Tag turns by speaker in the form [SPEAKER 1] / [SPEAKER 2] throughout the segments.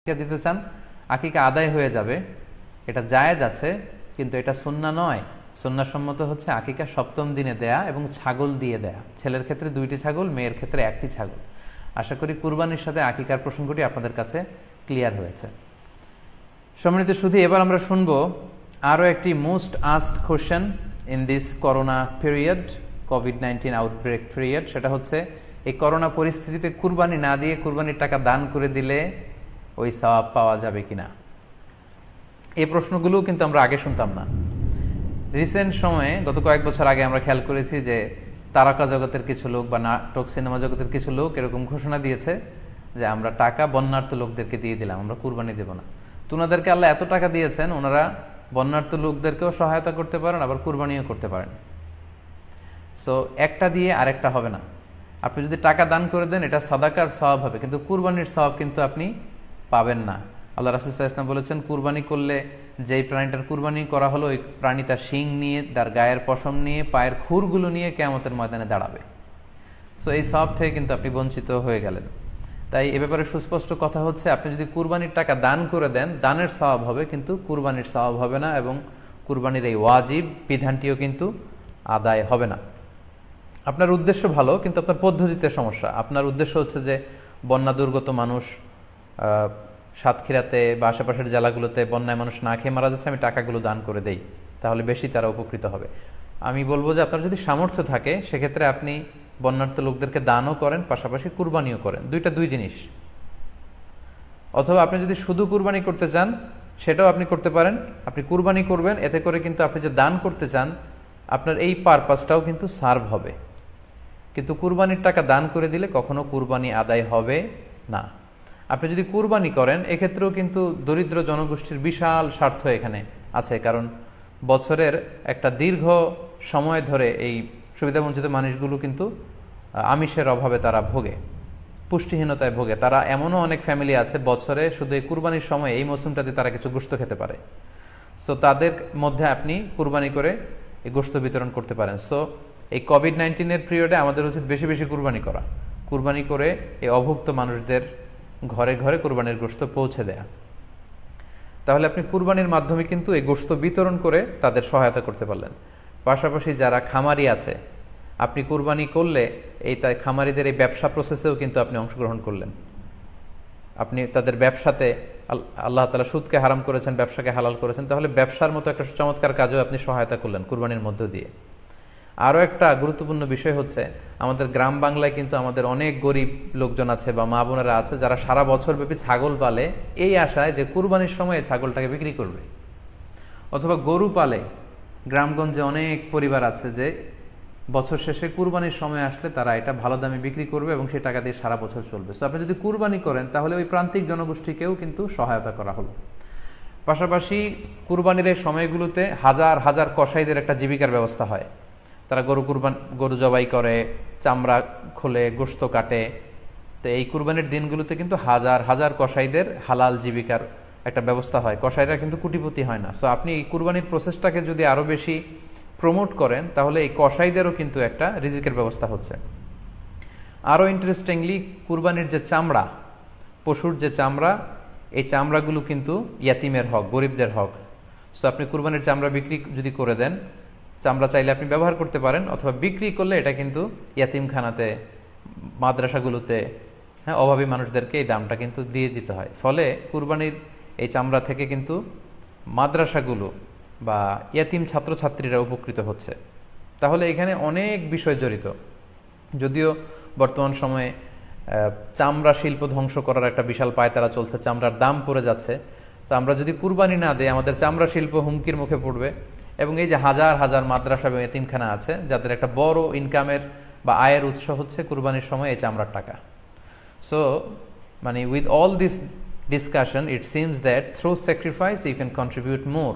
[SPEAKER 1] দিতে চান, আকিকা আদায় হয়ে যাবে, এটা জায়েজ আছে, কিন্তু এটা সুন্নাহ নয়। সুন্নাহসম্মত হচ্ছে আকিকা সপ্তম দিনে দেয়া এবং ছাগল দিয়ে দেয়া। ছেলের ক্ষেত্রে 2টি ছাগল, মেয়ের ক্ষেত্রে 1টি ছাগল। আশা করি কুরবানির সাথে আকিকার প্রসঙ্গটি আপনাদের কাছে ক্লিয়ার হয়েছে। সম্মানিত শুধু এবার আমরা শুনবো আরও একটি most asked question in this corona period, COVID-19 outbreak period. সেটা হচ্ছে, এই করোনা পরিস্থিতিতে কুরবানি না দিয়ে কুরবানির টাকা দান করে দিলে ওই সওয়াব পাওয়া যাবে কিনা। এই প্রশ্নগুলো কিন্তু আমরা আগে শুনতাম না। রিসেন্ট সময়ে গত কয়েক বছর আগে আমরা খেয়াল করেছি যে তারকা জগতের কিছু লোক বা নাটক সিনেমা জগতের কিছু লোক এরকম ঘোষণা দিয়েছে যে আমরা টাকা বন্যার্থ লোকদেরকে দিয়ে দিলাম, আমরা কুরবানি দেব না। তো ওনাদেরকে আল্লাহ এত টাকা দিয়েছেন, ওনারা বন্যার্থ লোকদেরকেও সহায়তা করতে পারেন, আবার কুরবানিও করতে পারেন। সো একটা দিয়ে আরেকটা হবে না। আপনি যদি টাকা দান করে দেন এটা সাদাকার সওয়াব হবে, কিন্তু কুরবানির সওয়াব কিন্তু আপনি পাবেন না। আল্লাহ রাসূল সাল্লাল্লাহু আলাইহি ওয়াসাল্লাম বলেছেন, কুরবানি করলে যেই প্রাণীটার কুরবানি করা হলো ওই প্রাণী তার শিং নিয়ে, তার গায়ের পশম নিয়ে, পায়ের খুরগুলো নিয়ে কিয়ামতের ময়দানে দাঁড়াবে। সো এই সওয়াব থেকে কিন্তু আপনি বঞ্চিত হয়ে গেলেন। তাই এ ব্যাপারে সুস্পষ্ট কথা হচ্ছে, আপনি যদি কুরবানির টাকা দান করে দেন, দানের সওয়াব হবে, কিন্তু কুরবানির সওয়াব হবে না, এবং কুরবানির এই ওয়াজিব বিধানটিও কিন্তু আদায় হবে না। আপনার উদ্দেশ্য ভালো, কিন্তু আপনার পদ্ধতিতে সমস্যা। আপনার উদ্দেশ্য হচ্ছে যে বন্যা দুর্গত মানুষ, সাতক্ষীরাতে বা আশেপাশের জেলাগুলোতে বন্যায় মানুষ না খেয়ে মারা যাচ্ছে, আমি টাকাগুলো দান করে দেই, তাহলে বেশি তারা উপকৃত হবে। আমি বলবো যে আপনার যদি সামর্থ্য থাকে সেক্ষেত্রে আপনি বন্যার্থ লোকদেরকে দানও করেন, পাশাপাশি কুরবানিও করেন, দুই জিনিস। অথবা আপনি যদি শুধু কুরবানি করতে চান সেটাও আপনি করতে পারেন। আপনি কুরবানি করবেন, এতে করে কিন্তু আপনি যে দান করতে চান আপনার এই পারপাসটাও কিন্তু সার্ভ হবে। কিন্তু কুরবানির টাকা দান করে দিলে কখনো কুরবানি আদায় হবে না। আপনি যদি কুরবানি করেন এক্ষেত্রেও কিন্তু দরিদ্র জনগোষ্ঠীর বিশাল স্বার্থ এখানে আছে, কারণ বছরের একটা দীর্ঘ সময় ধরে এই সুবিধাবঞ্চিত মানুষগুলো কিন্তু আমিষের অভাবে তারা ভোগে, পুষ্টিহীনতায় ভোগে। তারা এমনও অনেক ফ্যামিলি আছে বছরে শুধু এই কুরবানির সময় এই মৌসুমটাতে তারা কিছু গোশত খেতে পারে। সো তাদের মধ্যে আপনি কুরবানি করে এই গোশত বিতরণ করতে পারেন। সো এই কোভিড-19 পিরিয়ডে আমাদের উচিত বেশি বেশি কুরবানি করা, কুরবানি করে এই অভুক্ত মানুষদের ঘরে ঘরে কুরবানির গোশত পৌঁছে দেয়া। তাহলে আপনি কুরবানির মাধ্যমে কিন্তু এই গোশত বিতরণ করে তাদের সহায়তা করতে পারলেন। পাশাপাশি যারা খামারি আছে, আপনি কুরবানি করলে এই তাই খামারিদের এই ব্যবসা প্রসেসেও কিন্তু আপনি অংশগ্রহণ করলেন। আপনি তাদের ব্যবসাতে, আল্লাহ তাআলা সুদকে হারাম করেছেন, ব্যবসাকে হালাল করেছেন, তাহলে ব্যবসার মতো একটা চমৎকার কাজেও আপনি সহায়তা করলেন কুরবানির মধ্য দিয়ে। আরও একটা গুরুত্বপূর্ণ বিষয় হচ্ছে, আমাদের গ্রাম বাংলায় কিন্তু আমাদের অনেক গরিব লোকজন আছে বা মা বোনেরা আছে যারা সারা বছর ব্যাপী ছাগল পালে এই আশায় যে কুরবানির সময় ছাগলটাকে বিক্রি করবে, অথবা গরু পালে। গ্রামগঞ্জে অনেক পরিবার আছে যে বছর শেষে কুরবানির সময় আসলে তারা এটা ভালো দামে বিক্রি করবে এবং সেই টাকা দিয়ে সারা বছর চলবে। সো আপনি যদি কুরবানি করেন তাহলে ওই প্রান্তিক জনগোষ্ঠীকেও কিন্তু সহায়তা করা হলো। পাশাপাশি কুরবানির এই সময়গুলোতে হাজার হাজার কসাইদের একটা জীবিকার ব্যবস্থা হয়। তারা গরু জবাই করে, চামড়া খোলে, গোশত কাটে। তো এই কুরবানির দিনগুলোতে কিন্তু হাজার হাজার কসাইদের হালাল জীবিকার একটা ব্যবস্থা হয়। কসাইরা কিন্তু কোটিপতি হয় না। সো আপনি এই কুরবানির প্রসেসটাকে যদি আরও বেশি প্রমোট করেন তাহলে এই কসাইদেরও কিন্তু একটা রিজিকের ব্যবস্থা হচ্ছে। আরও ইন্টারেস্টিংলি, কুরবানির যে চামড়া, পশুর যে চামড়া, এই চামড়াগুলো কিন্তু ইয়াতিমের হক, গরিবদের হক। সো আপনি কুরবানির চামড়া বিক্রি যদি করে দেন, চামড়া চাইলে আপনি ব্যবহার করতে পারেন, অথবা বিক্রি করলে এটা কিন্তু ইয়াতিমখানাতে, মাদ্রাসাগুলোতে, অভাবী মানুষদেরকে এই দামটা কিন্তু দিয়ে দিতে হয়। ফলে কুরবানির এই চামড়া থেকে কিন্তু মাদ্রাসাগুলো বা ইয়াতিম ছাত্রছাত্রীরা উপকৃত হচ্ছে। তাহলে এখানে অনেক বিষয় জড়িত। যদিও বর্তমান সময়ে চামড়া শিল্প ধ্বংস করার একটা বিশাল পায়তারা চলছে, চামড়ার দাম পড়ে যাচ্ছে। তো আমরা যদি কুরবানি না দিই আমাদের চামড়া শিল্প হুমকির মুখে পড়বে। এবং এই যে হাজার হাজার মাদ্রাসা এবং এতিমখানা আছে যাদের একটা বড় ইনকামের বা আয়ের উৎস হচ্ছে কুরবানির সময় এই চামড়ার টাকা। সো মানে with all this discussion it seems that through sacrifice you can contribute more.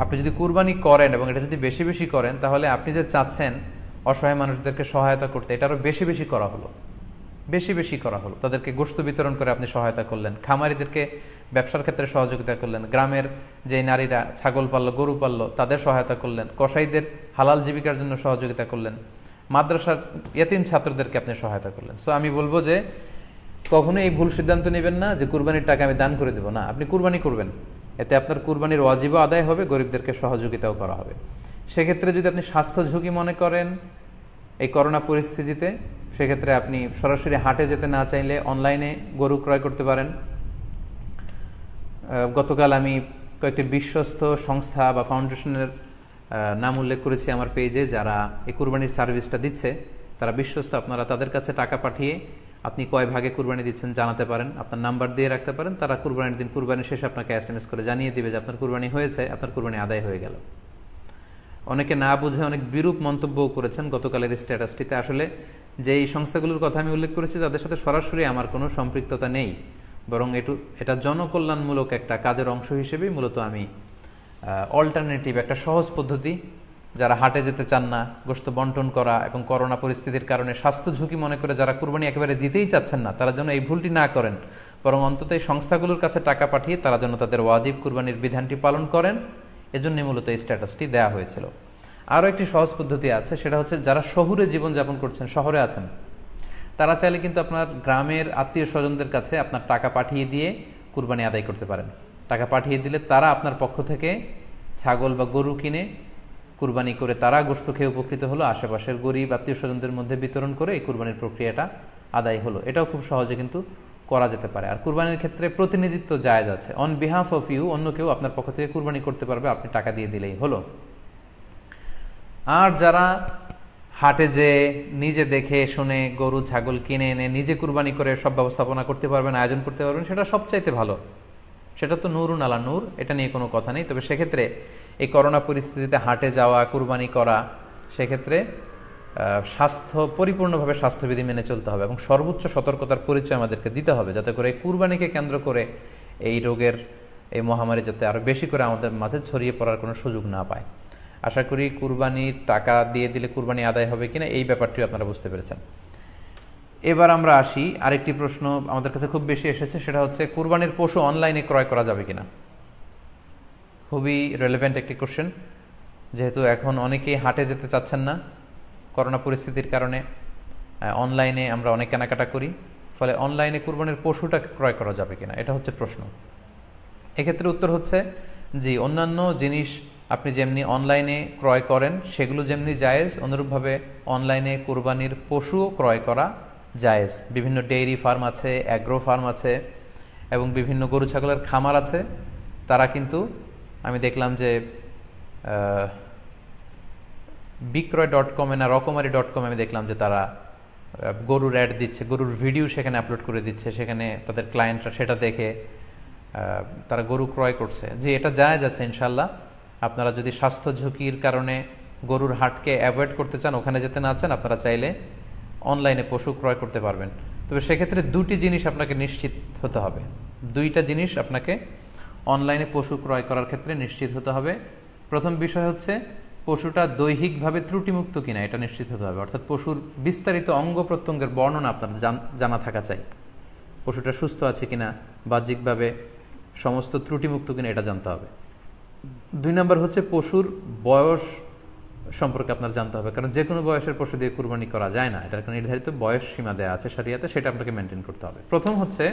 [SPEAKER 1] আপনি যদি কুরবানি করেন এবং এটা যদি বেশি বেশি করেন তাহলে আপনি যে চাচ্ছেন অসহায় মানুষদেরকে সহায়তা করতে, এটা আরও বেশি বেশি করা হলো, বেশি বেশি করা হলো। তাদেরকে গোশত বিতরণ করে আপনি সহায়তা করলেন, খামারিদেরকে ব্যবসার ক্ষেত্রে সহযোগিতা করলেন, গ্রামের যে নারীরা ছাগল পাললো, গরু পাললো তাদের সহায়তা করলেন, কসাইদের হালাল জীবিকার জন্য সহযোগিতা করলেন, মাদ্রাসার ইয়াতিম ছাত্রদেরকে আপনি সহায়তা করলেন। সো আমি বলবো যে কখনো এই ভুল সিদ্ধান্ত নেবেন না যে কুরবানির টাকা আমি দান করে দেব না, আপনি কুরবানি করবেন, এতে আপনার কুরবানির ওয়াজিবও আদায় হবে, গরিবদেরকে সহযোগিতাও করা হবে। সেক্ষেত্রে যদি আপনি স্বাস্থ্য ঝুঁকি মনে করেন এই করোনা পরিস্থিতিতে, সেক্ষেত্রে আপনি সরাসরি হাটে যেতে না চাইলে অনলাইনে গরু ক্রয় করতে পারেন। গতকাল আমি কয়েকটি বিশ্বস্ত সংস্থা বা ফাউন্ডেশনের নাম উল্লেখ করেছি আমার পেজে, যারা এই কুরবানির সার্ভিসটা দিচ্ছে তারা বিশ্বস্ত। আপনারা তাদের কাছে টাকা পাঠিয়ে আপনি কয় ভাগে কুরবানি দিচ্ছেন জানাতে পারেন, আপনার নাম্বার দিয়ে রাখতে পারেন। তারা কুরবানির দিন, কুরবানির শেষে আপনাকে SMS করে জানিয়ে দিবে যে আপনার কুরবানি হয়েছে, আপনার কুরবানি আদায় হয়ে গেল। অনেকে না বুঝে অনেক বিরূপ মন্তব্যও করেছেন গতকালের স্ট্যাটাসটিতে। আসলে যে এই সংস্থাগুলোর কথা আমি উল্লেখ করেছি তাদের সাথে সরাসরি আমার কোনো সম্পৃক্ততা নেই, বরং এটা জনকল্যাণমূলক একটা কাজের অংশ হিসেবেই মূলত আমি অল্টারনেটিভ একটা সহজ পদ্ধতি, যারা হাটে যেতে চান না, গোশত বন্টন করা এবং করোনা পরিস্থিতির কারণে স্বাস্থ্য ঝুঁকি মনে করে যারা কুরবানি একেবারে দিতেই চাচ্ছেন না, তারা যেন এই ভুলটি না করেন, বরং অন্তত এই সংস্থাগুলোর কাছে টাকা পাঠিয়ে তারা যেন তাদের ওয়াজিব কুরবানির বিধানটি পালন করেন, এজন্যই মূলত এই স্ট্যাটাসটি দেওয়া হয়েছিল। আরও একটি সহজ পদ্ধতি আছে, সেটা হচ্ছে যারা শহুরে জীবনযাপন করছেন, শহরে আছেন, তারা চাইলে কিন্তু আপনার গ্রামের আত্মীয় স্বজনদের কাছে আপনার টাকা পাঠিয়ে দিয়ে কুরবানি আদায় করতে পারেন। টাকা পাঠিয়ে দিলে তারা আপনার পক্ষ থেকে ছাগল বা গরু কিনে কুরবানি করে তারা গোশত খেয়ে উপকৃত হলো, আশেপাশের গরিব আত্মীয় স্বজনদের মধ্যে বিতরণ করে এই কুরবানির প্রক্রিয়াটা আদায় হলো। এটাও খুব সহজে কিন্তু করা যেতে পারে। আর কুরবানির ক্ষেত্রে প্রতিনিধিত্ব জায়েজ আছে, অন বিহাফ অফ ইউ, অন্য কেউ আপনার পক্ষ থেকে কুরবানি করতে পারবে, আপনি টাকা দিয়ে দিলেই হলো। আর যারা হাটে যে নিজে দেখে শুনে গরু ছাগল কিনে এনে নিজে কুরবানি করে সব ব্যবস্থাপনা করতে পারবেন, আয়োজন করতে পারবেন, সেটা সবচাইতে ভালো, সেটা তো নূরুন আলা নূর, এটা নিয়ে কোনো কথা নেই। তবে সেক্ষেত্রে এই করোনা পরিস্থিতিতে হাটে যাওয়া, কুরবানি করা, সেক্ষেত্রে পরিপূর্ণভাবে স্বাস্থ্যবিধি মেনে চলতে হবে এবং সর্বোচ্চ সতর্কতার পরিচয় আমাদেরকে দিতে হবে, যাতে করে কুরবানিকে কেন্দ্র করে এই রোগের এই মহামারী যাতে আরও বেশি করে আমাদের মাঝে ছড়িয়ে পড়ার কোনো সুযোগ না পায়। আশা করি কুরবানির টাকা দিয়ে দিলে কুরবানি আদায় হবে কিনা এই ব্যাপারটিও আপনারা বুঝতে পেরেছেন। এবার আমরা আসি, আরেকটি প্রশ্ন আমাদের কাছে খুব বেশি এসেছে, সেটা হচ্ছে কুরবানির পশু অনলাইনে ক্রয় করা যাবে কিনা। খুবই রেলেভেন্ট একটি কোশ্চেন, যেহেতু এখন অনেকেই হাটে যেতে চাচ্ছেন না করোনা পরিস্থিতির কারণে, অনলাইনে আমরা অনেক কেনাকাটা করি, ফলে অনলাইনে কুরবানির পশুটা ক্রয় করা যাবে কিনা, এটা হচ্ছে প্রশ্ন। এক্ষেত্রে উত্তর হচ্ছে জি, অন্যান্য জিনিস আপনি যেমনি অনলাইনে ক্রয় করেন সেগুলো যেমনি জায়েজ, অনুরূপভাবে অনলাইনে কুরবানির পশুও ক্রয় করা জায়েজ। বিভিন্ন ডেইরি ফার্ম আছে, অ্যাগ্রো ফার্ম আছে এবং বিভিন্ন গরু ছাগলের খামার আছে, তারা কিন্তু আমি দেখলাম যে বিক্রয়.com না রকমারি.com আমি দেখলাম যে তারা গরুর অ্যাড দিচ্ছে, গরুর ভিডিও সেখানে আপলোড করে দিচ্ছে, সেখানে তাদের ক্লায়েন্টরা সেটা দেখে তারা গরু ক্রয় করছে। যে এটা জায়েজ আছে ইনশাল্লাহ। আপনারা যদি স্বাস্থ্য ঝুঁকির কারণে গরুর হাটকে অ্যাভয়েড করতে চান, ওখানে যেতে না চান, আপনারা চাইলে অনলাইনে পশু ক্রয় করতে পারবেন। তবে সেক্ষেত্রে দুটি জিনিস আপনাকে নিশ্চিত হতে হবে, দুইটা জিনিস আপনাকে অনলাইনে পশু ক্রয় করার ক্ষেত্রে নিশ্চিত হতে হবে। প্রথম বিষয় হচ্ছে পশুটা দৈহিকভাবে ত্রুটিমুক্ত কিনা, এটা নিশ্চিত হতে হবে। অর্থাৎ পশুর বিস্তারিত অঙ্গ প্রত্যঙ্গের বর্ণনা আপনার জানা থাকা চাই, পশুটা সুস্থ আছে কিনা, বাহ্যিকভাবে সমস্ত ত্রুটিমুক্ত কিনা এটা জানতে হবে। দুই নম্বর হচ্ছে পশুর বয়স সম্পর্কে আপনার জানতে হবে, কারণ যে কোনো বয়সের পশু দিয়ে কুরবানি করা যায় না, এটার একটা নির্ধারিত বয়স সীমা দেওয়া আছে শরিয়াতে, সেটা আপনাকে মেনটেন করতে হবে। প্রথম হচ্ছে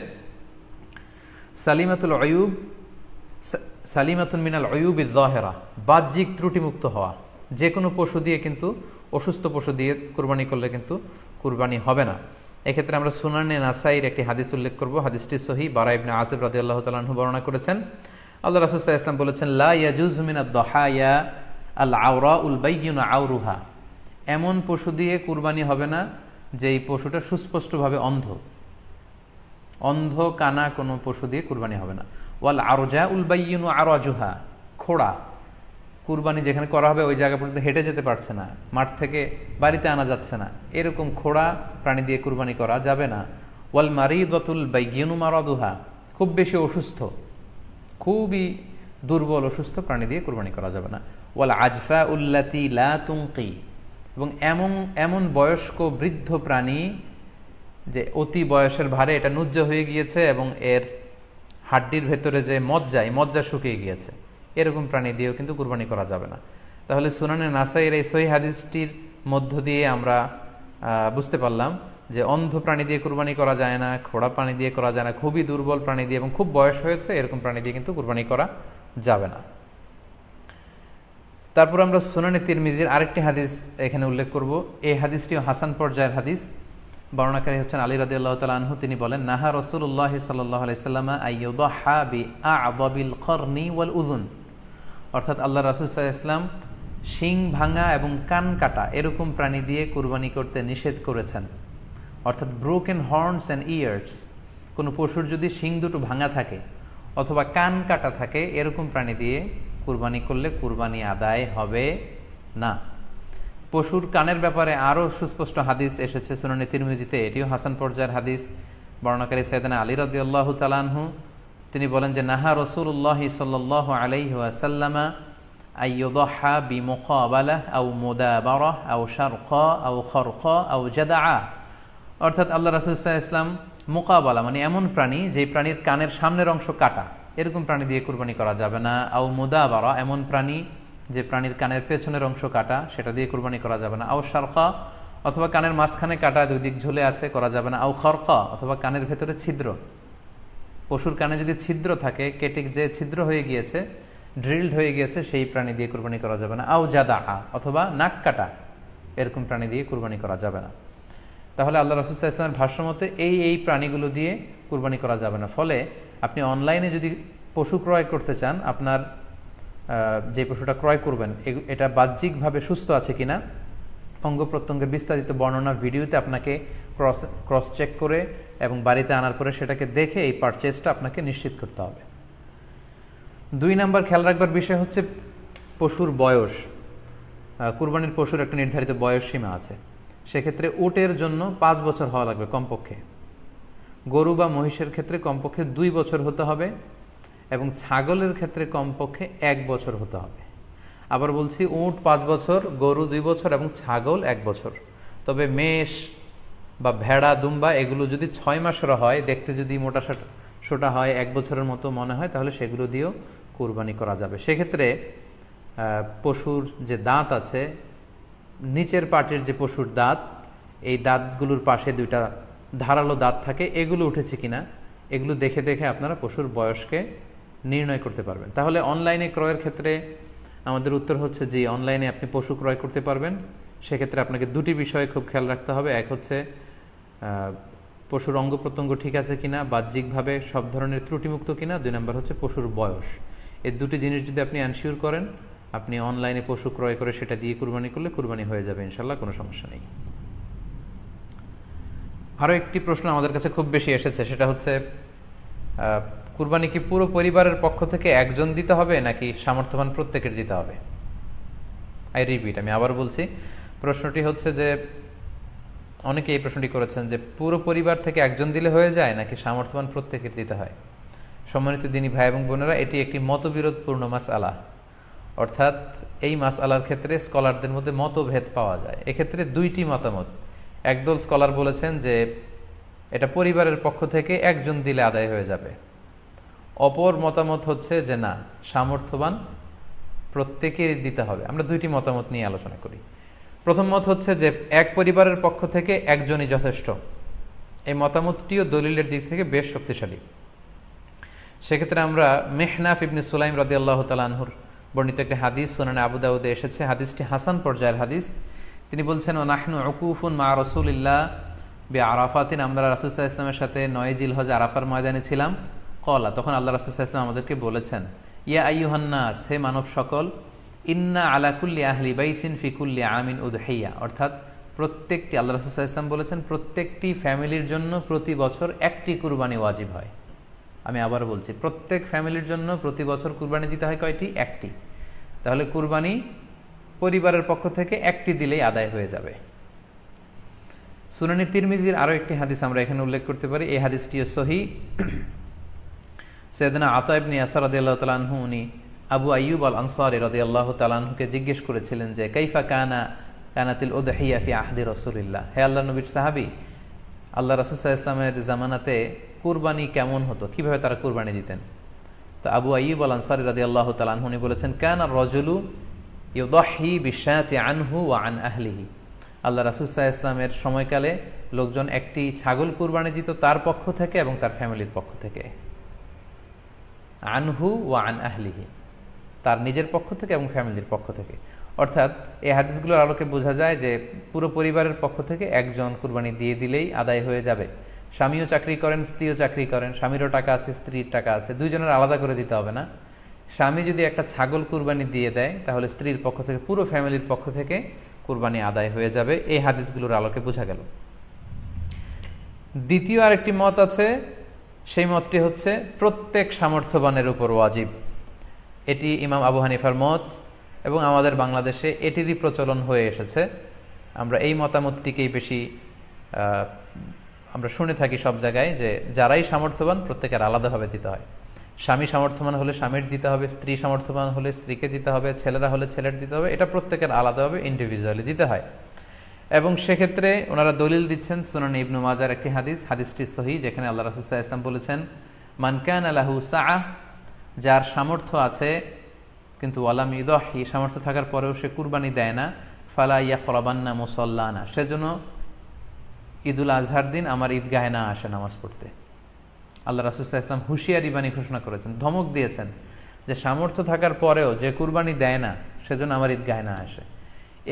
[SPEAKER 1] সালিমাতুন মিনাল উয়ুবিজ যাহিরা, বাহ্যিক ত্রুটিমুক্ত হওয়া। যে কোনো পশু দিয়ে কিন্তু, অসুস্থ পশু দিয়ে কুরবানি করলে কিন্তু কুরবানি হবে না। এক্ষেত্রে আমরা সুনানে নাসাইর একটি হাদিস উল্লেখ করব, হাদিসটি সহিহ, বারা ইবনে আযিব রাদিয়াল্লাহু তাআলা আনহু বর্ণনা করেছেন। আল্লাহ রাসূল সাল্লাল্লাহু আলাইহি ওয়াসাল্লাম বলেছেন, লা ইয়াজুজু মিনাদ দাহায়া আল আওরাউল বাইয়িনু আওরুহা, এমন পশু দিয়ে কুরবানি হবে না যেই পশুটা সুস্পষ্টভাবে অন্ধ কানা কোনো পশু দিয়ে কুরবানি হবে না। ওয়াল আরজাউল বাইয়িনু আরাজুহা, খোড়া, কুরবানি যেখানে করা হবে ওই জায়গা পর্যন্ত হেঁটে যেতে পারছে না, মাঠ থেকে বাড়িতে আনা যাচ্ছে না, এরকম খোড়া প্রাণী দিয়ে কুরবানি করা যাবে না। ওয়াল মারিদাতুল বাইয়িনু মারাদুহা, খুব বেশি অসুস্থ, খুবই দুর্বল অসুস্থ প্রাণী দিয়ে কুরবানি করা যাবে না। ওয়াল আজফা উল্লাতি লা তুনকি, এবং এমন বয়স্ক বৃদ্ধ প্রাণী যে অতি বয়সের ভারে এটা নুজ্জ হয়ে গিয়েছে এবং এর হাড্ডির ভেতরে যে মজ্জা শুকিয়ে গিয়েছে, এরকম প্রাণী দিয়েও কিন্তু কুরবানি করা যাবে না। তাহলে সুনানে নাসাইয়ের এই সহিহ হাদিসটির মধ্য দিয়ে আমরা বুঝতে পারলাম যে অন্ধ প্রাণী দিয়ে কুরবানি করা যায় না, খোড়া প্রাণী দিয়ে করা যায় না, খুবই দুর্বল প্রাণী দিয়ে এবং খুব বয়স হয়েছে এরকম প্রাণী দিয়ে কিন্তু কুরবানি করা যাবে না। তারপর আমরা সুনানে তিরমিজির আরেকটি হাদিস এখানে উল্লেখ করব। এই হাদিসটিও হাসান পর্যায়ের হাদিস। বর্ণনাকারী হচ্ছেন আলী রাদিয়াল্লাহু তাআলা আনহু। তিনি বলেন, নাহা রাসূলুল্লাহ সাল্লাল্লাহু আলাইহি সাল্লাম আইয়ুদহা বিআ'যাবিল করনি ওয়াল উযুন, অর্থাৎ আল্লাহ রাসূল সাল্লাল্লাহু আলাইহি ওয়াসাল্লাম শিং ভাঙা এবং কান কাটা এরকম প্রাণী দিয়ে কুরবানি করতে নিষেধ করেছেন। অর্থাৎ ব্রোকেন হর্নস অ্যান্ড ইয়ার্স, কোনো পশুর যদি শিং দুটো ভাঙা থাকে অথবা কান কাটা থাকে এরকম প্রাণী দিয়ে কুরবানি করলে কুরবানি আদায় হবে না। পশুর কানের ব্যাপারে আরও সুস্পষ্ট হাদিস এসেছে সুনানে তিরমিজিতে, এটিও হাসান পর্যায়ের হাদিস। বর্ণনাকারী সাইয়েদনা আলী রাদিয়াল্লাহু তাআলা আনহু, তিনি বলেন যে নাহা রাসূলুল্লাহ সাল্লাল্লাহু আলাইহি ওয়াসাল্লাম আইয়ুদহা বিমুকাবালাহ আও মুদাবারাহ আও শারকা আও খরকা আও জাদআ, অর্থাৎ আল্লাহ রাসূল সাল্লাল্লাহু আলাইহি ওয়াসাল্লাম মুকাবালা মানে এমন প্রাণী যেই প্রাণীর কানের সামনের অংশ কাটা, এরকম প্রাণী দিয়ে কুরবানি করা যাবে না। আও মুদাবারা, এমন প্রাণী যে প্রাণীর কানের পেছনের অংশ কাটা, সেটা দিয়ে কুরবানি করা যাবে না। আও শারকা, অথবা কানের মাঝখানে কাটা, দুই দিক ঝুলে আছে, করা যাবে না। আও খরকা, অথবা কানের ভেতরে ছিদ্র, পশুর কানে যদি ছিদ্র থাকে, কেটে যে ছিদ্র হয়ে গিয়েছে, ড্রিলড হয়ে গিয়েছে, সেই প্রাণী দিয়ে কুরবানি করা যাবে না। আও জাদা, অথবা নাক কাটা, এরকম প্রাণী দিয়ে কুরবানি করা যাবে না। তাহলে আল্লাহ রাসূল সাল্লাল্লাহু আলাইহি ওয়াসাল্লামের ভাষ্যমতে এই প্রাণীগুলো দিয়ে কুরবানি করা যাবে না। ফলে আপনি অনলাইনে যদি পশু ক্রয় করতে চান, আপনার যে পশুটা ক্রয় করবেন এটা বাহ্যিকভাবে সুস্থ আছে কিনা, অঙ্গ প্রত্যঙ্গের বিস্তারিত বর্ণনা ভিডিওতে আপনাকে ক্রস চেক করে এবং বাড়িতে আনার পরে সেটাকে দেখে এই পারচেজটা আপনাকে নিশ্চিত করতে হবে। 2 নাম্বার খেয়াল রাখবার বিষয় হচ্ছে পশুর বয়স। কুরবানির পশুর একটা নির্ধারিত বয়স সীমা আছে। সেক্ষেত্রে উটের জন্য 5 বছর হওয়া লাগবে কমপক্ষে, গরু বা মহিষের ক্ষেত্রে কমপক্ষে 2 বছর হতে হবে, এবং ছাগলের ক্ষেত্রে কমপক্ষে 1 বছর হতে হবে। আবার বলছি, উট 5 বছর, গরু 2 বছর এবং ছাগল 1 বছর। তবে মেষ বা ভেড়া, দুম্বা এগুলো যদি 6 মাসের হয়, দেখতে যদি মোটা সোটা হয়, 1 বছরের মতো মনে হয়, তাহলে সেগুলো দিয়েও কুরবানি করা যাবে। সেক্ষেত্রে পশুর যে দাঁত আছে, নিচের পাটির যে পশুর দাঁত, এই দাঁতগুলোর পাশে 2টা ধারালো দাঁত থাকে, এগুলো উঠেছে কিনা এগুলো দেখে দেখে আপনারা পশুর বয়সকে নির্ণয় করতে পারবেন। তাহলে অনলাইনে ক্রয়ের ক্ষেত্রে আমাদের উত্তর হচ্ছে যে অনলাইনে আপনি পশু ক্রয় করতে পারবেন। সেক্ষেত্রে আপনাকে 2টি বিষয়ে খুব খেয়াল রাখতে হবে। এক হচ্ছে পশুর অঙ্গ প্রত্যঙ্গ ঠিক আছে কিনা, বাহ্যিকভাবে সব ধরনের ত্রুটিমুক্ত কিনা। 2 নম্বর হচ্ছে পশুর বয়স। এই 2টি জিনিস যদি আপনি এনশিওর করেন, আপনি অনলাইনে পশু ক্রয় করে সেটা দিয়ে কুরবানি করলে কুরবানি হয়ে যাবে ইনশাল্লাহ, কোনো সমস্যা নেই। আরও একটি প্রশ্ন আমাদের কাছে খুব বেশি এসেছে, সেটা হচ্ছে কুরবানি কি পুরো পরিবারের পক্ষ থেকে একজন দিতে হবে নাকি সামর্থ্যবান প্রত্যেকের দিতে হবে? আমি আবার বলছি, প্রশ্নটি হচ্ছে যে অনেকে এই প্রশ্নটি করেছেন যে পুরো পরিবার থেকে একজন দিলে হয়ে যায় নাকি সামর্থ্যবান প্রত্যেকের দিতে হয়। সম্মানিত দিনী ভাই এবং বোনেরা, এটি একটি মতবিরোধপূর্ণ মাসআলা, অর্থাৎ এই মাসআলার ক্ষেত্রে স্কলারদের মধ্যে মতভেদ পাওয়া যায়। এক্ষেত্রে 2টি মতামত। একদল স্কলার বলেছেন যে এটা পরিবারের পক্ষ থেকে একজন দিলে আদায় হয়ে যাবে। অপর মতামত হচ্ছে যে না, সামর্থ্যবান প্রত্যেকেরই দিতে হবে। আমরা 2টি মতামত নিয়ে আলোচনা করি। প্রথম মত হচ্ছে যে এক পরিবারের পক্ষ থেকে একজনই যথেষ্ট। এই মতামতটিও দলিলের দিক থেকে বেশ শক্তিশালী। সেক্ষেত্রে আমরা মেহনাফ ইবনে সুলাইম রাদিয়াল্লাহু তাআলা আনহুর বর্ণিত একটি হাদিস সুনানে আবু দাউদে এসেছে। হাদিসটি হাসান পর্যায়ের হাদিস। তিনি বলছেন, ওয়া নাহনু উকুফুন মা রাসূলিল্লাহ বিআরাফাতিন, আমরা রাসূল সাল্লাল্লাহু আলাইহি ওয়াসাল্লামের সাথে 9 জিলহজ আরাফার ময়দানে ছিলাম। ক্বালা, তখন আল্লাহ রাসূল সাল্লাল্লাহু আলাইহি ওয়াসাল্লাম আমাদেরকে বলেছেন, ইয়া আইয়ুহান নাস, হে মানব সকল, ইন্না আলা কুল্লি আহলি বাইতিন ফি কুল্লি আমিন উদহিয়া, অর্থাৎ প্রত্যেকটি, আল্লাহ রাসূল সাল্লাল্লাহু আলাইহি ওয়াসাল্লাম বলেছেন, প্রত্যেকটি ফ্যামিলির জন্য প্রতি বছর একটি কুরবানি ওয়াজিব হয়। আমি আবার বলছি, প্রত্যেক ফ্যামিলির জন্য প্রতি বছর কুরবানি দিতে হয় কয়টি? একটি। তাহলে কুরবানি পরিবারের পক্ষ থেকে একটি দিলেই আদায় হয়ে যাবে। সুনানি তিরমিজির আরো একটি হাদিস আমরা এখানে উল্লেখ করতে পারি। এই হাদিসটিও সহিহ। সাইয়েদনা আতা ইবনে ইয়াসার রাদিয়াল্লাহু তাআলা আনহু, উনি আবু আইয়ুব আল আনসারী রাদিয়াল্লাহু তাআলা আনহুকে জিজ্ঞেস করেছিলেন যে কাইফা কানাতিল উদহিয়া ফি আহদি রাসূলিল্লাহ, হে আল্লাহর নবীর সাহাবী, আল্লাহ রাসূল সাল্লাল্লাহু আলাইহি ওয়াসাল্লামের জামানাতে কুরবানি কেমন হতো, কিভাবে তারা কুরবানি দিতেন? তো আবু আইয়ুব আল আনসারী রাদিয়াল্লাহু তাআলা আনহু উনি বলেছেন, কানা রাজুলু ইউদাহি বিশাতি আনহু ওয়া আন আহলিহি, আল্লাহ রাসূল সাল্লাল্লাহু আলাইহি ওয়াসাল্লামের সময়কালে লোকজন একটি ছাগল কুরবানি দিত তার পক্ষ থেকে এবং তার ফ্যামিলির পক্ষ থেকে, আনহু ওয়া আন আহলিহি, তার নিজের পক্ষ থেকে এবং ফ্যামিলির পক্ষ থেকে। অর্থাৎ এই হাদিসগুলোর আলোকে বোঝা যায় যে পুরো পরিবারের পক্ষ থেকে একজন কুরবানি দিয়ে দিলেই আদায় হয়ে যাবে। স্বামীও চাকরি করেন, স্ত্রীও চাকরি করেন, স্বামীরও টাকা আছে, স্ত্রীর টাকা আছে, দুইজনের আলাদা করে দিতে হবে না। স্বামী যদি একটা ছাগল কুরবানি দিয়ে দেয় তাহলে স্ত্রীর পক্ষ থেকে, পুরো ফ্যামিলির পক্ষ থেকে কুরবানি আদায় হয়ে যাবে। এই হাদিসগুলোর আলোকে বোঝা গেল। দ্বিতীয় আরেকটি মত আছে, সেই মতটি হচ্ছে প্রত্যেক সামর্থ্যবানের উপর ওয়াজিব। এটি ইমাম আবু হানিফার মত এবং আমাদের বাংলাদেশে এটিরই প্রচলন হয়ে এসেছে। আমরা এই মতামতটিকেই বেশি আমরা শুনে থাকি সব জায়গায়, যে যারাই সামর্থ্যবান প্রত্যেকের আলাদাভাবে দিতে হয়। স্বামী সামর্থ্যবান হলে স্বামীর দিতে হবে, স্ত্রী সামর্থ্যবান হলে স্ত্রীকে দিতে হবে, ছেলেরা হলে ছেলের দিতে হবে, এটা প্রত্যেকের আলাদাভাবে ইন্ডিভিজুয়ালি দিতে হয়। এবং সেক্ষেত্রে ওনারা দলিল দিচ্ছেন সুনান ইবনু মাজার একটি হাদিস, হাদিসটি সহিহ, যেখানে আল্লাহ রাসূল সাল্লাল্লাহু আলাইহি ওয়াসাল্লাম বলেছেন, মান কানা লাহু সাআহ, যার সামর্থ্য আছে কিন্তু ওয়ালাম ইউদাহি, সামর্থ্য থাকার পরেও সে কুরবানি দেয় না, ফালা ইয়াকরাবান্না মুসাল্লানা, সেজন্য ঈদুল আজহার দিন আমার ঈদগাহে না আসে নামাজ পড়তে। আল্লাহ রাসূল সাল্লাল্লাহু আলাইহি ওয়াসাল্লাম হুঁশিয়ারি বাণী ঘোষণা করেছেন, ধমক দিয়েছেন যে সামর্থ্য থাকার পরেও যে কুরবানি দেয় না সেজন্য আমার ঈদগাহে না আসে।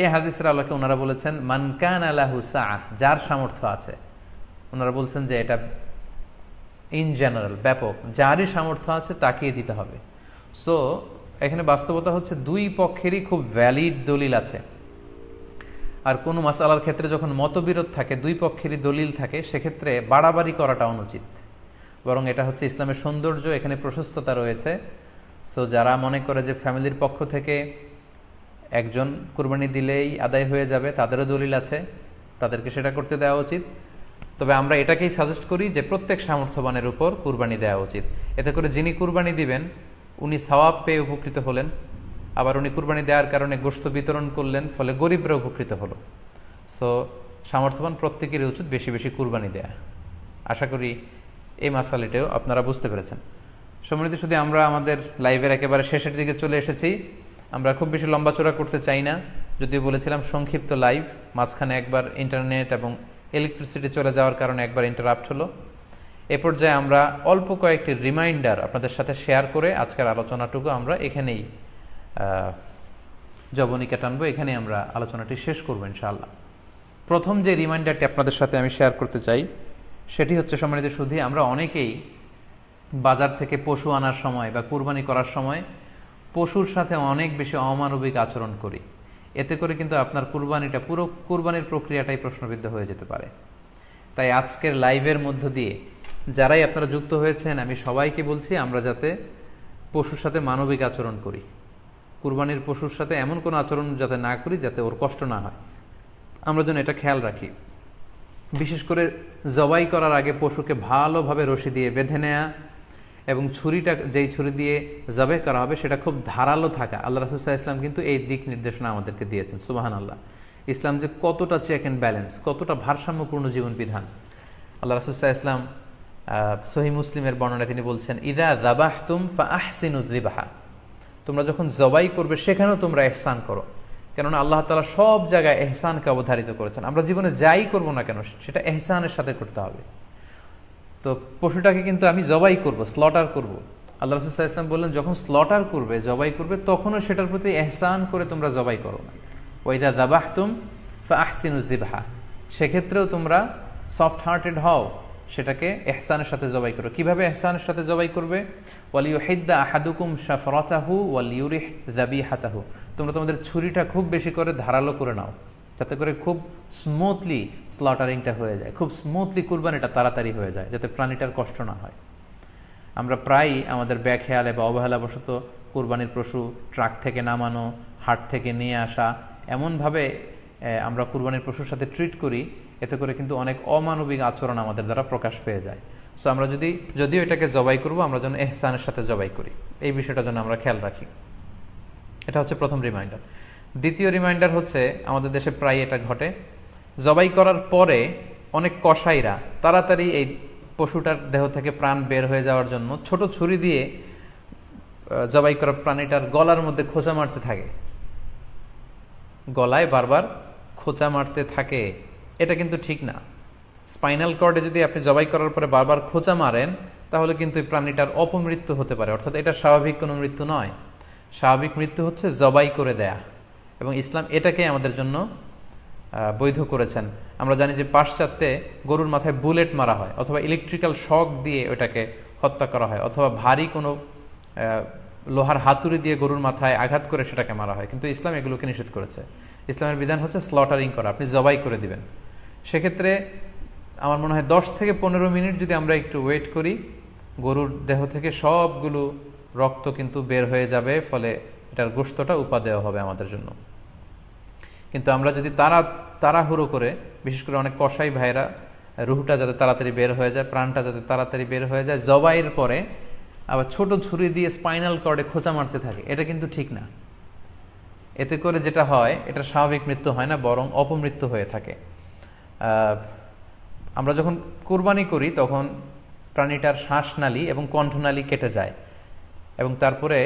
[SPEAKER 1] এই হাদিসের আলোকে ওনারা বলেছেন মান কানা লাহু সাআহ, যার সামর্থ্য আছে। ওনারা বলছেন যে এটা ইন জেনারেল, ব্যাপক, যারই সামর্থ্য আছে তাকেই দিতে হবে। সো এখানে বাস্তবতা হচ্ছে দুই পক্ষেরই খুব ভ্যালিড দলিল আছে। আর কোনো মাসআলার ক্ষেত্রে যখন মতবিরোধ থাকে, দুই পক্ষেরই দলিল থাকে, সেক্ষেত্রে বাড়াবাড়ি করাটা অনুচিত। বরং এটা হচ্ছে ইসলামের সৌন্দর্য, এখানে প্রশস্ততা রয়েছে। সো যারা মনে করে যে ফ্যামিলির পক্ষ থেকে একজন কুরবানি দিলেই আদায় হয়ে যাবে, তাদেরও দলিল আছে, তাদেরকে সেটা করতে দেওয়া উচিত। তবে আমরা এটাকেই সাজেস্ট করি যে প্রত্যেক সামর্থ্যবানের উপর কুরবানি দেওয়া উচিত। এতে করে যিনি কুরবানি দিবেন উনি সওয়াব পেয়ে উপকৃত হলেন, আবার উনি কুরবানি দেওয়ার কারণে গোশত বিতরণ করলেন, ফলে গরিবরা উপকৃত হলো। সো সামর্থ্যবান প্রত্যেকেরই উচিত বেশি বেশি কুরবানি দেয়া। আশা করি এই মাসালাটাও আপনারা বুঝতে পেরেছেন। সম্মানিত শুধু আমরা আমাদের লাইভের একেবারে শেষের দিকে চলে এসেছি। আমরা খুব বেশি লম্বাচড়া করতে চাই না, যদিও বলেছিলাম সংক্ষিপ্ত লাইভ, মাঝখানে একবার ইন্টারনেট এবং ইলেকট্রিসিটি চলে যাওয়ার কারণে একবার ইন্টারাপ্ট হলো। এ পর্যায়ে আমরা অল্প কয়েকটি রিমাইন্ডার আপনাদের সাথে শেয়ার করে আজকের আলোচনাটুকু আমরা এখানেই জবনিকা টানবো, এখানেই আমরা আলোচনাটি শেষ করবো ইনশাআল্লাহ। প্রথম যে রিমাইন্ডারটি আপনাদের সাথে আমি শেয়ার করতে চাই সেটি হচ্ছে, সম্মানিত সুধী, আমরা অনেকেই বাজার থেকে পশু আনার সময় বা কুরবানি করার সময় পশুর সাথে অনেক বেশি অমানবিক আচরণ করি। এতে করে কিন্তু আপনার কুরবানিটা, পুরো কুরবানির প্রক্রিয়াটাই প্রশ্নবিদ্ধ হয়ে যেতে পারে। তাই আজকের লাইভের মধ্য দিয়ে যারাই আপনারা যুক্ত হয়েছেন, আমি সবাইকে বলছি আমরা যাতে পশুর সাথে মানবিক আচরণ করি, কুরবানির পশুর সাথে এমন কোনো আচরণ যাতে না করি যাতে ওর কষ্ট না হয়, আমরা যেন এটা খেয়াল রাখি। বিশেষ করে জবাই করার আগে পশুকে ভালোভাবে রশি দিয়ে বেঁধে নেয়া এবং ছুরিটা, যেই ছুরি দিয়ে জবাই করা হবে সেটা খুব ধারালো থাকা। আল্লাহ রাসূল সাল্লাল্লাহু আলাইহি ওয়াসাল্লাম কিন্তু এই দিক নির্দেশনা আমাদেরকে দিয়েছেন। সুবহানাল্লাহ, ইসলাম যে কতটা চেক অ্যান্ড ব্যালেন্স, কতটা ভারসাম্যপূর্ণ জীবন বিধান। আল্লাহ রাসূল সাল্লাল্লাহু আলাইহি ওয়াসাল্লাম সহিহ মুসলিমের বর্ণনায় তিনি বলছেন, ইযা যাবাহতুম ফাআহসিনুয যিবহা, তোমরা যখন জবাই করবে সেখানেও তোমরা ইহসান করো। কেননা আল্লাহ তাআলা সব জায়গায় ইহসানকে অবধারিত করেছেন। আমরা জীবনে যাই করব না কেন সেটা ইহসানের সাথে করতে হবে। তো পশুটাকে কিন্তু আমি জবাই করব, স্লটার করব, আল্লাহ রাসূল সাল্লাল্লাহু আলাইহি ওয়াসাল্লাম বললেন যখন স্লটার করবে, জবাই করবে, তখনও সেটার প্রতি ইহসান করে তোমরা জবাই করো না। ওয়া ইযা যাবাহতুম ফাআহসিনুয যিবহা, সেক্ষেত্রেও তোমরা সফট হার্টেড হও, সেটাকে ইহসানের সাথে জবাই করো। কিভাবে ইহসানের সাথে জবাই করবে? ওয়ালিয়ুহিদ্দা আহাদুকুম শাফরাতাহু ওয়ালিয়ুরিহ যাবিহাতাহু, তোমরা তোমাদের ছুরিটা খুব বেশি করে ধারালো করে নাও, যাতে করে খুব স্মুথলি স্লটারিংটা হয়ে যায়, খুব স্মুথলি কুরবানিটা তাড়াতাড়ি হয়ে যায়, যাতে প্রাণীটার কষ্ট না হয়। আমরা প্রায়ই আমাদের ব্যাখেয়ালে বা অবহেলাবশত কুরবানির পশু ট্রাক থেকে নামানো, হাট থেকে নিয়ে আসা, এমনভাবে আমরা কুরবানির পশুর সাথে ট্রিট করি, এতে করে কিন্তু অনেক অমানবিক আচরণ আমাদের দ্বারা প্রকাশ পেয়ে যায়। সো আমরা যদিও এটাকে জবাই করব, আমরা যেন ইহসানের সাথে জবাই করি, এই বিষয়টা যেন আমরা খেয়াল রাখি। এটা হচ্ছে প্রথম রিমাইন্ডার। দ্বিতীয় রিমাইন্ডার হচ্ছে, আমাদের দেশে প্রায় এটা ঘটে, জবাই করার পরে অনেক কসাইরা তাড়াতাড়ি এই পশুটার দেহ থেকে প্রাণ বের হয়ে যাওয়ার জন্য ছোট ছুরি দিয়ে জবাই করা প্রাণীটার গলার মধ্যে খোঁচা মারতে থাকে, গলায় বারবার খোঁচা মারতে থাকে। এটা কিন্তু ঠিক না। স্পাইনাল কর্ডে যদি আপনি জবাই করার পরে বারবার খোঁচা মারেন তাহলে কিন্তু এই প্রাণীটার অপমৃত্যু হতে পারে, অর্থাৎ এটা স্বাভাবিক কোনো মৃত্যু নয়। স্বাভাবিক মৃত্যু হচ্ছে জবাই করে দেয়া, এবং ইসলাম এটাকে আমাদের জন্য বৈধ করেছেন। আমরা জানি যে পাশ্চাত্যে গরুর মাথায় বুলেট মারা হয়, অথবা ইলেকট্রিক্যাল শক দিয়ে ওটাকে হত্যা করা হয়, অথবা ভারী কোনো লোহার হাতুড়ি দিয়ে গরুর মাথায় আঘাত করে সেটাকে মারা হয়, কিন্তু ইসলাম এগুলোকে নিষেধ করেছে। ইসলামের বিধান হচ্ছে স্লটারিং করা, আপনি জবাই করে দিবেন। সেক্ষেত্রে আমার মনে হয় 10 থেকে 15 মিনিট যদি আমরা একটু ওয়েট করি, গরুর দেহ থেকে সবগুলো রক্ত কিন্তু বের হয়ে যাবে, ফলে এটার গোশতটা উপাদেয় হবে আমাদের জন্য। কিন্তু আমরা যদি তাড়াহুড়ো করে, বিশেষ করে অনেক কসাই ভাইরা রুহটা যাতে তাড়াতাড়ি বের হয়ে যায়, প্রাণটা যাতে তাড়াতাড়ি বের হয়ে যায়, জবাইয়ের পরে আবার ছোট ছুরি দিয়ে স্পাইনাল কর্ডে খোঁচা মারতে থাকে, এটা কিন্তু ঠিক না। এতে করে যেটা হয়, এটা স্বাভাবিক মৃত্যু হয় না, বরং অপমৃত্যু হয়ে থাকে। আমরা যখন কুরবানি করি তখন প্রাণীটার শ্বাসনালী এবং কণ্ঠনালী কেটে যায়, এবং তারপরে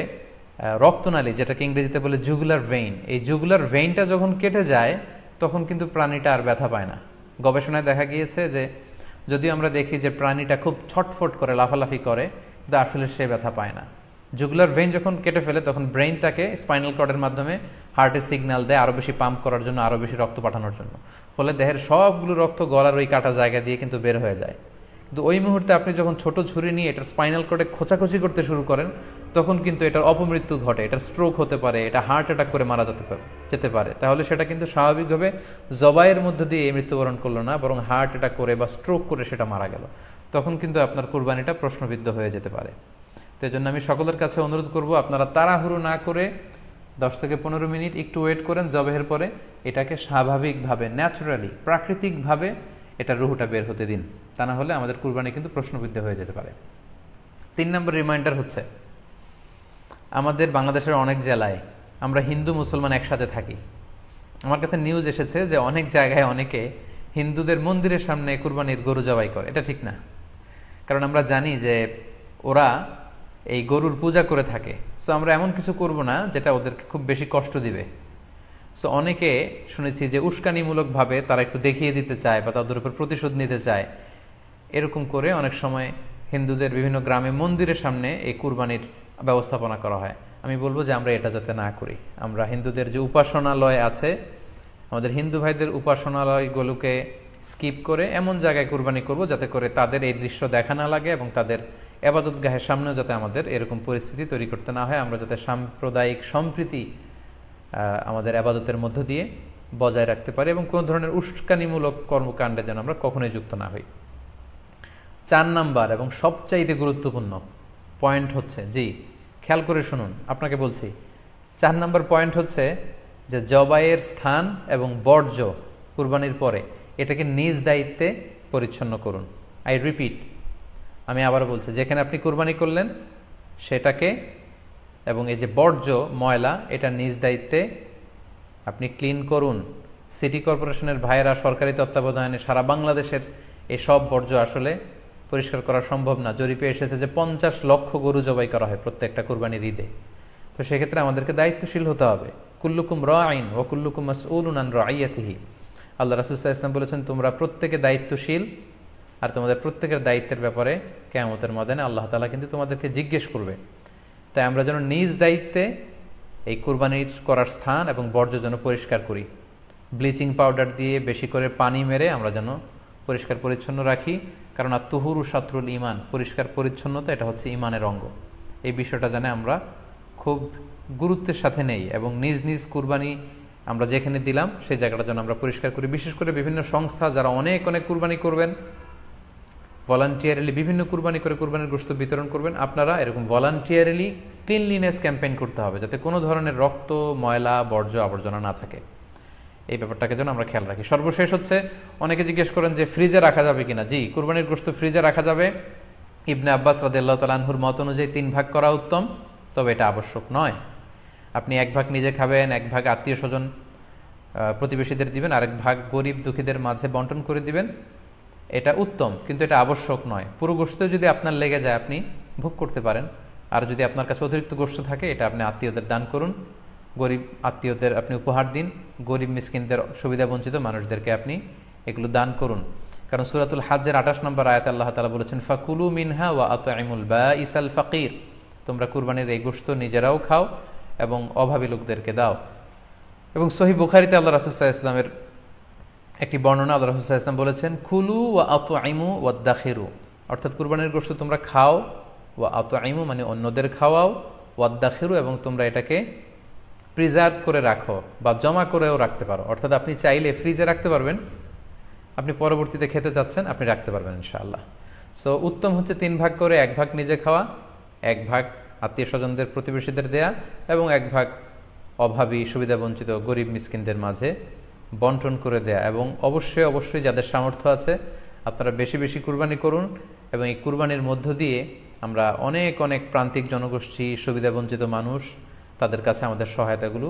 [SPEAKER 1] রক্তনালী, যেটাকে ইংরেজিতে বলে জুগুলার ভেইন, এই জুগুলার ভেইনটা যখন কেটে যায় তখন কিন্তু প্রাণীটা আর ব্যথা পায় না। গবেষণায় দেখা গিয়েছে যে যদিও আমরা দেখি যে প্রাণীটা খুব ছটফট করে, লাফালাফি করে, কিন্তু আসলে সে ব্যথা পায় না। জুগুলার ভেইন যখন কেটে ফেলে তখন ব্রেইন তাকে স্পাইনাল কর্ডের মাধ্যমে হার্টে সিগন্যাল দেয় আরও বেশি পাম্প করার জন্য, আরও বেশি রক্ত পাঠানোর জন্য, ফলে দেহের সবগুলো রক্ত গলার ওই কাটা জায়গা দিয়ে কিন্তু বের হয়ে যায়। কিন্তু ওই মুহূর্তে আপনি যখন ছোট ছুরি নিয়ে এটার স্পাইনাল কর্ডে খোঁচাখুচি করতে শুরু করেন তখন কিন্তু এটার অপমৃত্যু ঘটে, এটার স্ট্রোক হতে পারে, এটা হার্ট অ্যাটাক করে মারা যেতে পারে। তাহলে সেটা কিন্তু স্বাভাবিকভাবে জবাইয়ের মধ্যে দিয়ে মৃত্যুবরণ করলো না, বরং হার্ট অ্যাটাক করে বা স্ট্রোক করে সেটা মারা গেল। তখন কিন্তু আপনার কুরবানিটা প্রশ্নবিদ্ধ হয়ে যেতে পারে। তো এই জন্য আমি সকলের কাছে অনুরোধ করব, আপনারা তাড়াহুড়ো না করে 10 থেকে 15 মিনিট একটু ওয়েট করেন জবাইয়ের পরে, এটাকে স্বাভাবিকভাবে, ন্যাচারালি, প্রাকৃতিকভাবে এটার রুহটা বের হতে দিন। তা না হলে আমাদের কুরবানি কিন্তু প্রশ্নবিদ্ধ হয়ে যেতে পারে। 3 নম্বর রিমাইন্ডার হচ্ছে, আমাদের বাংলাদেশের অনেক জেলায় আমরা হিন্দু মুসলমান একসাথে থাকি। আমার কাছে নিউজ এসেছে যে অনেক জায়গায় অনেকে হিন্দুদের মন্দিরের সামনে কুরবানির গরু জবাই করে। এটা ঠিক না, কারণ আমরা জানি যে ওরা এই গরুর পূজা করে থাকে। সো আমরা এমন কিছু করব না যেটা ওদেরকে খুব বেশি কষ্ট দিবে। সো অনেকে শুনেছি যে উস্কানিমূলকভাবে তারা একটু দেখিয়ে দিতে চায় বা তাদের উপর প্রতিশোধ নিতে চায়, এরকম করে অনেক সময় হিন্দুদের বিভিন্ন গ্রামে মন্দিরের সামনে এই কুরবানির ব্যবস্থাপনা করা হয়। আমি বলবো যে আমরা এটা যাতে না করি। আমরা হিন্দুদের যে উপাসনালয় আছে, আমাদের হিন্দু ভাইদের উপাসনালয়গুলোকে স্কিপ করে এমন জায়গায় কুরবানি করব যাতে করে তাদের এই দৃশ্য দেখা না লাগে, এবং তাদের এবাদতগাহের সামনেও যাতে আমাদের এরকম পরিস্থিতি তৈরি করতে না হয়। আমরা যাতে সাম্প্রদায়িক সম্প্রীতি আমাদের আবাদতের মধ্য দিয়ে বজায় রাখতে পারি, এবং কোনো ধরনের উস্কানিমূলক কর্মকাণ্ডে যেন আমরা কখনোই যুক্ত না হই। 4 নাম্বার এবং সবচাইতে গুরুত্বপূর্ণ পয়েন্ট হচ্ছে, জি খেয়াল করে শুনুন, আপনাকে বলছি, 4 নাম্বার পয়েন্ট হচ্ছে যে জবাইয়ের স্থান এবং বর্জ্য কুরবানির পরে এটাকে নিজ দায়িত্বে পরিচ্ছন্ন করুন। আই রিপিট, আমি আবারও বলছি, যেখানে আপনি কুরবানি করলেন সেটাকে এবং এই যে বর্জ্য ময়লা, এটা নিজ দায়িত্বে আপনি ক্লিন করুন। সিটি কর্পোরেশনের ভাইয়েরা সরকারি তত্ত্বাবধানে সারা বাংলাদেশের এই সব বর্জ্য আসলে পরিষ্কার করা সম্ভব না। জরিপে এসেছে যে 50 লক্ষ গরু জবাই করা হয় প্রত্যেকটা কুরবানির ঈদে। তো সেক্ষেত্রে আমাদেরকে দায়িত্বশীল হতে হবে। কুল্লুকুম রাঈন ওয়া কুল্লুকুম মাসউলুন আন রাইয়াতিহি। আল্লাহ রাসূল সাল্লাল্লাহু আলাইহি ওয়াসাল্লাম বলেছেন, তোমরা প্রত্যেকে দায়িত্বশীল, আর তোমাদের প্রত্যেকের দায়িত্বের ব্যাপারে কিয়ামতের ময়দানে আল্লাহ তাআলা কিন্তু তোমাদেরকে জিজ্ঞেস করবে। তাই আমরা যেন নিজ দায়িত্বে এই কুরবানির করার স্থান এবং বর্জ্য যেন পরিষ্কার করি। ব্লিচিং পাউডার দিয়ে বেশি করে পানি মেরে আমরা যেন পরিষ্কার পরিচ্ছন্ন রাখি, কারণ আত-তুহুরু শাতরুল ঈমান, পরিষ্কার পরিচ্ছন্নতা এটা হচ্ছে ঈমানের অঙ্গ। এই বিষয়টা জানে আমরা খুব গুরুত্বের সাথে নেই, এবং নিজ নিজ কুরবানি আমরা যেখানে দিলাম সেই জায়গাটা যেন আমরা পরিষ্কার করি। বিশেষ করে বিভিন্ন সংস্থা যারা অনেক অনেক কুরবানি করবেন, ভলান্টিয়ারলি বিভিন্ন কুরবানি করে কুরবানির গোশত বিতরণ করবেন, আপনারা এরকম ভলান্টিয়ারলি ক্লিনলিনেস ক্যাম্পেইন করতে হবে, যাতে কোনো ধরনের রক্ত, ময়লা, বর্জ্য, আবর্জনা না থাকে। এই ব্যাপারটাকে যেন আমরা খেয়াল রাখি। সর্বশেষ হচ্ছে, অনেকে জিজ্ঞেস করেন যে ফ্রিজে রাখা যাবে কিনা। জি, কুরবানির গোশত ফ্রিজে রাখা যাবে। ইবনে আব্বাস রাদিয়াল্লাহু তাআলা আনহুর মত অনুযায়ী 3 ভাগ করা উত্তম, তবে এটা আবশ্যক নয়। আপনি 1 ভাগ নিজে খাবেন, 1 ভাগ আত্মীয় স্বজন প্রতিবেশীদের দিবেন, আরেক ভাগ গরিব দুঃখীদের মাঝে বন্টন করে দিবেন, এটা উত্তম, কিন্তু এটা আবশ্যক নয়। পুরো গোশত যদি আপনার লেগে যায় আপনি ভোগ করতে পারেন, আর যদি আপনার কাছে অতিরিক্ত গোশত থাকে এটা আপনি আত্মীয়দের দান করুন, গরিব আত্মীয়দের আপনি উপহার দিন, গরিব মিসকিনদের, সুবিধা বঞ্চিত মানুষদেরকে আপনি এগুলো দান করুন। কারণ সূরাতুল হজ্জের 28 নম্বর আয়াতে আল্লাহ তাআলা বলেছেন ফাকুলু মিনহা ওয়া আত'ইমুল বাঈসাল ফাকির, তোমরা কুরবানির এই গোশত নিজেরাও খাও এবং অভাবী লোকদেরকে দাও। এবং সহিহ বুখারীতে আল্লাহ রাসূল সাল্লাল্লাহু আলাইহি ওয়াসাল্লামের একটি বর্ণনা, আল্লাহ রাসূল সাল্লাল্লাহু আলাইহি ওয়াসাল্লাম বলেছেন কুলু ওয়া আত'ইমু ওয়াদাখিরু, অর্থাৎ কুরবানির গোশত তোমরা খাও, ওয়া আত'ইমু মানে অন্যদের খাওয়াও, ওয়াদাখিরু এবং তোমরা এটাকে প্রিজার্ভ করে রাখো বা জমা করেও রাখতে পারো। অর্থাৎ আপনি চাইলে ফ্রিজে রাখতে পারবেন, আপনি পরবর্তীতে খেতে চাচ্ছেন আপনি রাখতে পারবেন ইনশাআল্লাহ। সো উত্তম হচ্ছে 3 ভাগ করে, 1 ভাগ নিজে খাওয়া, 1 ভাগ আত্মীয় স্বজনদের প্রতিবেশীদের দেয়া এবং 1 ভাগ অভাবী সুবিধাবঞ্চিত গরিব মিসকিনদের মাঝে বন্টন করে দেয়া। এবং অবশ্যই অবশ্যই যাদের সামর্থ্য আছে আপনারা বেশি বেশি কুরবানি করুন, এবং এই কুরবানির মধ্য দিয়ে আমরা অনেক অনেক প্রান্তিক জনগোষ্ঠী, সুবিধাবঞ্চিত মানুষ, তাদের কাছে আমাদের সহায়তাগুলো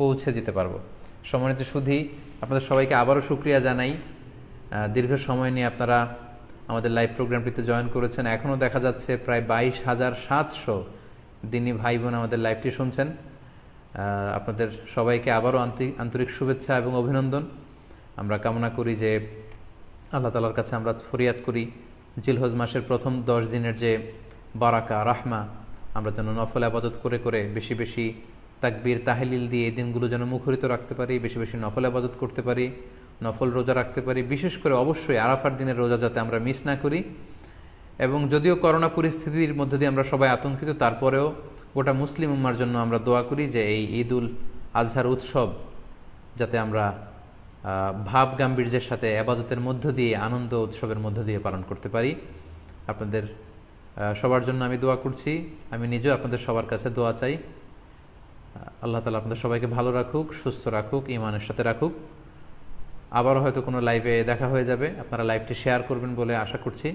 [SPEAKER 1] পৌঁছে দিতে পারবো। সম্মানিত সুধী, আপনাদের সবাইকে আবারও শুকরিয়া জানাই। দীর্ঘ সময় নিয়ে আপনারা আমাদের লাইভ প্রোগ্রামটিতে জয়েন করেছেন। এখনও দেখা যাচ্ছে প্রায় 22,700 দিনী ভাই বোন আমাদের লাইভটি শুনছেন। আপনাদের সবাইকে আবারও আন্তরিক শুভেচ্ছা এবং অভিনন্দন। আমরা কামনা করি যে আল্লাহ তাআলার কাছে আমরা ফরিয়াদ করি জিলহজ মাসের প্রথম 10 দিনের যে বারাকা, রাহমা, আমরা যেন নফল আবাদত করে করে বেশি বেশি তাকবীর তাহলিল দিয়ে এই দিনগুলো যেন মুখরিত রাখতে পারি, বেশি বেশি নফল আবাদত করতে পারি, নফল রোজা রাখতে পারি। বিশেষ করে অবশ্যই আরাফার দিনের রোজা যাতে আমরা মিস না করি। এবং যদিও করোনা পরিস্থিতির মধ্যে দিয়ে আমরা সবাই আতঙ্কিত, তারপরেও গোটা মুসলিম উম্মার জন্য আমরা দোয়া করি যে এই ঈদুল আজহার উৎসব যাতে আমরা ভাব গাম্ভীর্যের সাথে আবাদতের মধ্য দিয়ে, আনন্দ উৎসবের মধ্য দিয়ে পালন করতে পারি। আপনাদের সবার জন্য আমি দোয়া করছি, আমি নিজেও আপনাদের সবার কাছে দোয়া চাই। আল্লাহ তাআলা আপনাদের সবাইকে ভালো রাখুক, সুস্থ রাখুক, ঈমানের সাথে রাখুক। আবারও হয়তো কোনো লাইভে দেখা হয়ে যাবে, আপনারা লাইভটি শেয়ার করবেন বলে আশা করছি।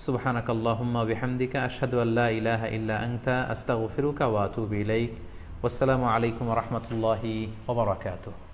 [SPEAKER 1] সুবহানাকাল্লাহুম্মা ওয়া বিহামদিকা আশহাদু আল্লা ইলাহা ইল্লা আনতা আস্তাগফিরুকা ওয়া আতুবু ইলাইক। ওয়াসসালামু আলাইকুম ওয়া রাহমাতুল্লাহি ওয়া বারাকাতুহু।